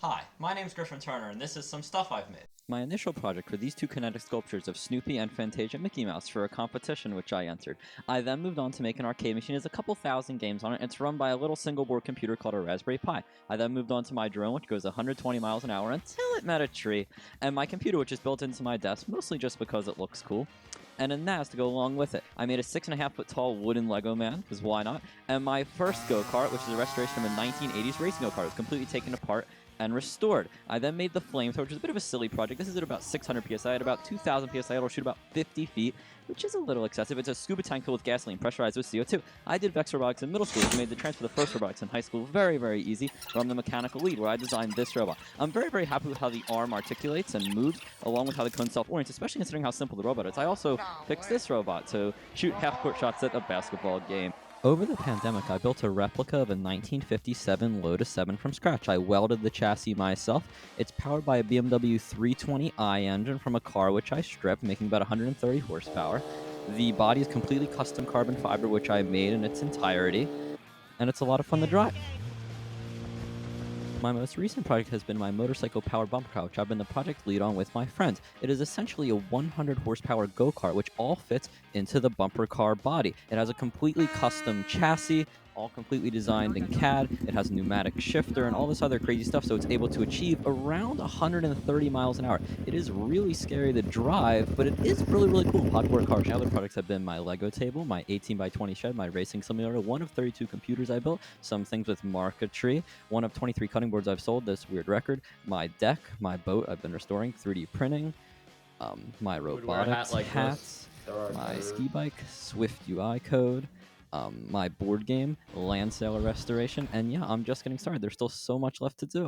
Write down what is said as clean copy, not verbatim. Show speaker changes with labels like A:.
A: Hi, my name's Griffin and this is some stuff I've made.
B: My initial project were these two kinetic sculptures of Snoopy and Fantasia Mickey Mouse for a competition which I entered. I then moved on to make an arcade machine. There's a couple thousand games on it. It's run by a little single board computer called a Raspberry Pi. I then moved on to my drone, which goes 120 miles an hour until it met a tree, and my computer, which is built into my desk, mostly just because it looks cool. And a NAS to go along with it. I made a 6.5 foot tall wooden Lego man, because why not? And my first go-kart, which is a restoration of a 1980s racing go-kart, was completely taken apart and restored. I then made the flamethrower, which is a bit of a silly project. This is at about 600 psi. At about 2,000 psi, it'll shoot about 50 feet, which is a little excessive. It's a scuba tank filled with gasoline, pressurized with CO2. I did Vex Robotics in middle school, which made the transfer to the first robotics in high school very, very easy. Where I'm the mechanical lead, where I designed this robot. I'm very, very happy with how the arm articulates and moves, along with how the cone self-orients, especially considering how simple the robot is. I also fixed this robot to shoot half-court shots at a basketball game. Over the pandemic, I built a replica of a 1957 Lotus 7 from scratch. I welded the chassis myself. It's powered by a BMW 320i engine from a car which I stripped, making about 130 horsepower. The body is completely custom carbon fiber, which I made in its entirety, and it's a lot of fun to drive. My most recent project has been my motorcycle-powered bumper car, which I've been the project lead on with my friends. It is essentially a 100 horsepower go-kart, which all fits into the bumper car body. It has a completely custom chassis, all completely designed in CAD. It has a pneumatic shifter and all this other crazy stuff, so it's able to achieve around 130 miles an hour. It is really scary to drive, but it is really, really cool. Popular cars. My other products have been my Lego table, my 18 by 20 shed, my racing simulator, one of 32 computers I built, some things with marquetry, one of 23 cutting boards I've sold, this weird record, my deck, my boat I've been restoring, 3D printing, my robotics hats, my ski bike, Swift UI code, my board game, Land Sailor restoration, and yeah, I'm just getting started. There's still so much left to do.